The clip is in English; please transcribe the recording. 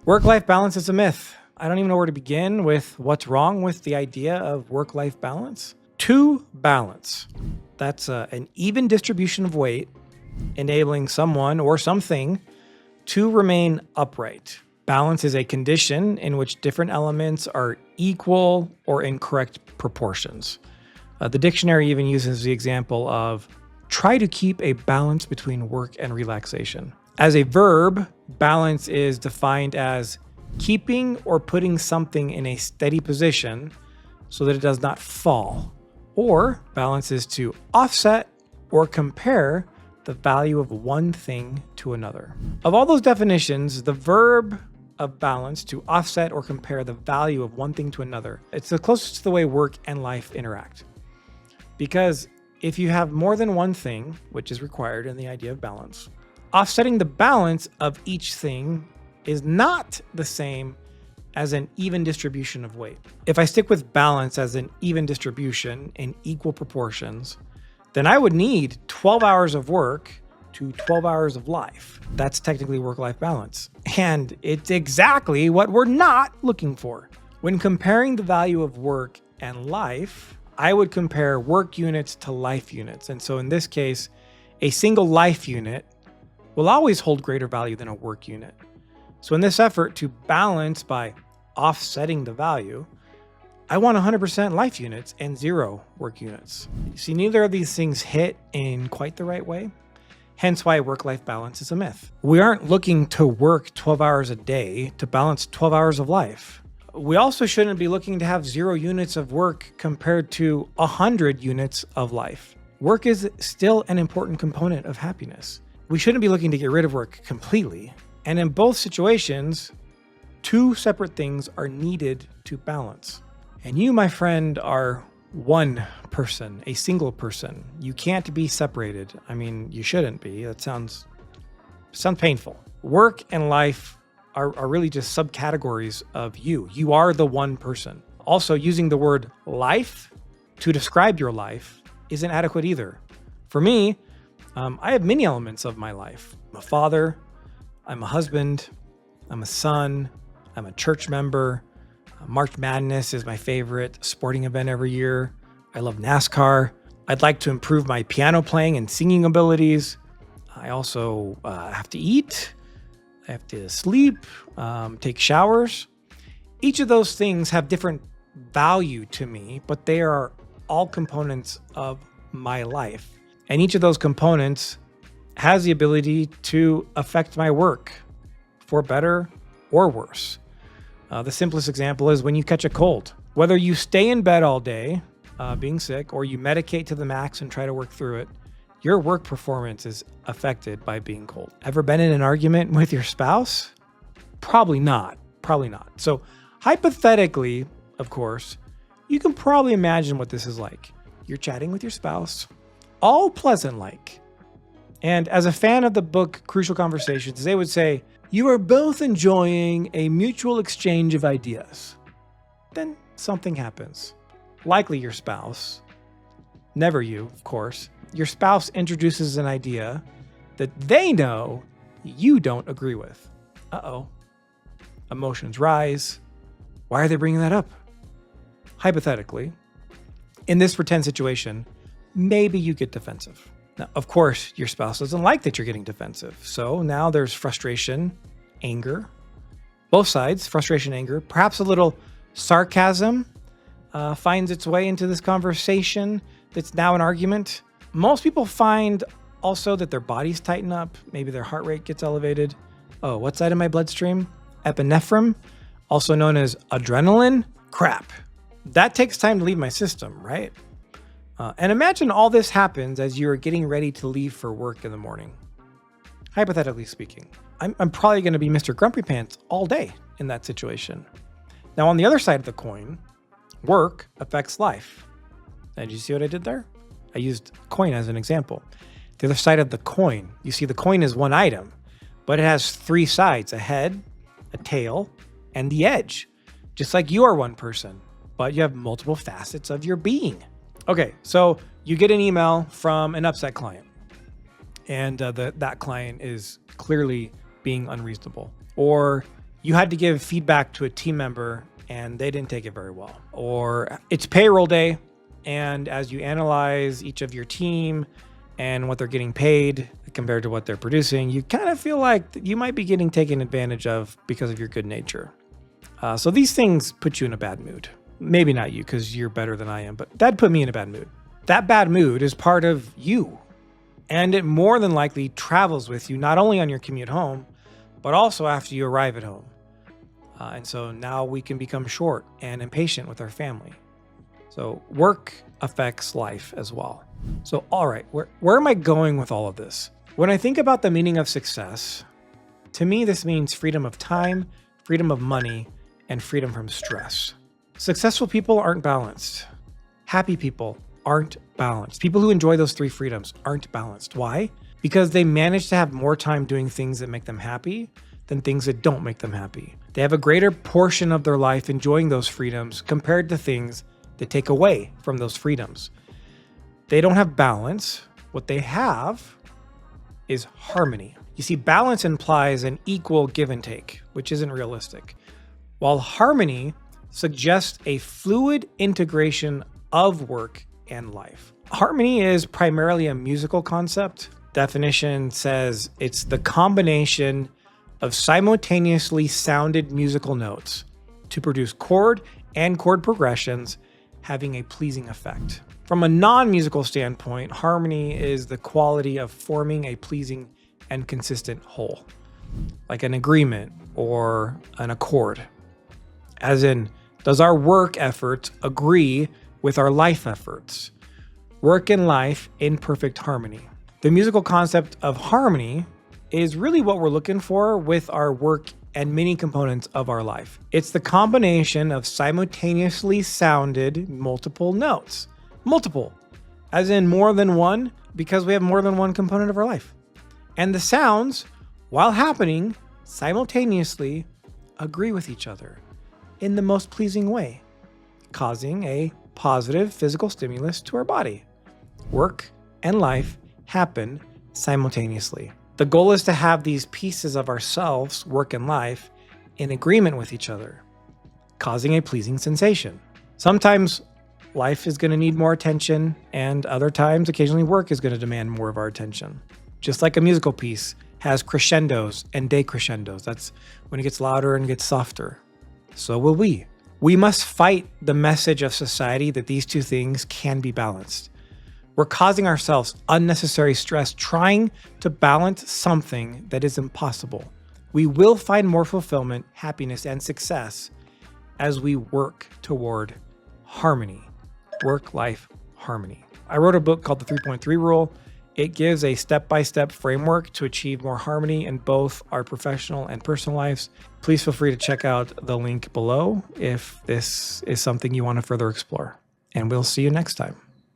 Work-life balance is a myth. I don't even know where to begin with what's wrong with the idea of work-life balance. To balance, that's an even distribution of weight, enabling someone or something to remain upright. Balance is a condition in which different elements are equal or in correct proportions. The dictionary even uses the example of try to keep a balance between work and relaxation. As a verb, balance is defined as keeping or putting something in a steady position so that it does not fall. Or balance is to offset or compare the value of one thing to another. Of all those definitions, the verb of balance, to offset or compare the value of one thing to another, it's the closest to the way work and life interact. Because if you have more than one thing, which is required in the idea of balance, offsetting the balance of each thing is not the same as an even distribution of weight. If I stick with balance as an even distribution in equal proportions, then I would need 12 hours of work to 12 hours of life. That's technically work-life balance. And it's exactly what we're not looking for. When comparing the value of work and life, I would compare work units to life units. And so in this case, a single life unit will always hold greater value than a work unit. So in this effort to balance by offsetting the value, I want 100% life units and 0 work units. You see, neither of these things hit in quite the right way. Hence why work-life balance is a myth. We aren't looking to work 12 hours a day to balance 12 hours of life. We also shouldn't be looking to have 0 units of work compared to 100 units of life. Work is still an important component of happiness. We shouldn't be looking to get rid of work completely. And in both situations, 2 separate things are needed to balance. And you, my friend, are one person, a single person. You can't be separated. I mean, you shouldn't be. That sounds painful. Work and life are really just subcategories of you. You are the one person. Also, using the word life to describe your life isn't adequate either. For me, I have many elements of my life. I'm a father, I'm a husband, I'm a son, I'm a church member. March Madness is my favorite sporting event every year. I love NASCAR. I'd like to improve my piano playing and singing abilities. I also have to eat. I have to sleep, take showers. Each of those things have different value to me, but they are all components of my life. And each of those components has the ability to affect my work for better or worse. The simplest example is when you catch a cold. Whether you stay in bed all day, being sick, or you medicate to the max and try to work through it, your work performance is affected by being cold. Ever been in an argument with your spouse? Probably not. So hypothetically, of course, you can probably imagine what this is like. You're chatting with your spouse, all pleasant like. And as a fan of the book Crucial Conversations, they would say, you are both enjoying a mutual exchange of ideas. Then something happens. Likely your spouse, never you, of course. Your spouse introduces an idea that they know you don't agree with. Uh-oh. Emotions rise. Why are they bringing that up? Hypothetically, in this pretend situation, maybe you get defensive. Now, of course, your spouse doesn't like that you're getting defensive. So now there's frustration, anger, both sides, frustration, anger, perhaps a little sarcasm finds its way into this conversation that's now an argument. Most people find also that their bodies tighten up. Maybe their heart rate gets elevated. Oh, what's that in my bloodstream? Epinephrine, also known as adrenaline. Crap. That takes time to leave my system, right? And imagine all this happens as you're getting ready to leave for work in the morning. Hypothetically speaking, I'm probably going to be Mr. Grumpy Pants all day in that situation. Now, on the other side of the coin, work affects life. Now, did you see what I did there? I used coin as an example. The other side of the coin, you see the coin is one item, but it has 3 sides, a head, a tail, and the edge. Just like you are one person, but you have multiple facets of your being. Okay, so you get an email from an upset client, and that client is clearly being unreasonable. Or you had to give feedback to a team member and they didn't take it very well. Or it's payroll day, and as you analyze each of your team and what they're getting paid compared to what they're producing, you kind of feel like you might be getting taken advantage of because of your good nature. So these things put you in a bad mood. Maybe not you, because you're better than I am, but that put me in a bad mood. That bad mood is part of you, and it more than likely travels with you, not only on your commute home, but also after you arrive at home. And so now we can become short and impatient with our family. So work affects life as well. So, all right, where am I going with all of this? When I think about the meaning of success, to me, this means freedom of time, freedom of money, and freedom from stress. Successful people aren't balanced. Happy people aren't balanced. People who enjoy those three freedoms aren't balanced. Why? Because they manage to have more time doing things that make them happy than things that don't make them happy. They have a greater portion of their life enjoying those freedoms compared to things that take away from those freedoms. They don't have balance. What they have is harmony. You see, balance implies an equal give and take, which isn't realistic, while harmony suggests a fluid integration of work and life. Harmony is primarily a musical concept. Definition says it's the combination of simultaneously sounded musical notes to produce chord and chord progressions having a pleasing effect. From a non-musical standpoint, harmony is the quality of forming a pleasing and consistent whole, like an agreement or an accord. As in, does our work efforts agree with our life efforts? Work and life in perfect harmony. The musical concept of harmony is really what we're looking for with our work and many components of our life. It's the combination of simultaneously sounded multiple notes. Multiple, as in more than one, because we have more than one component of our life. And the sounds, while happening simultaneously, agree with each other in the most pleasing way, causing a positive physical stimulus to our body. Work and life happen simultaneously. The goal is to have these pieces of ourselves, work and life, in agreement with each other, causing a pleasing sensation. Sometimes life is going to need more attention, and other times, occasionally work is going to demand more of our attention. Just like a musical piece has crescendos and decrescendos. That's when it gets louder and gets softer. So will we. We must fight the message of society that these two things can be balanced. We're causing ourselves unnecessary stress trying to balance something that is impossible. We will find more fulfillment, happiness, and success as we work toward harmony, work-life harmony. I wrote a book called The 3.3 Rule. It gives a step-by-step framework to achieve more harmony in both our professional and personal lives. Please feel free to check out the link below if this is something you want to further explore. And we'll see you next time.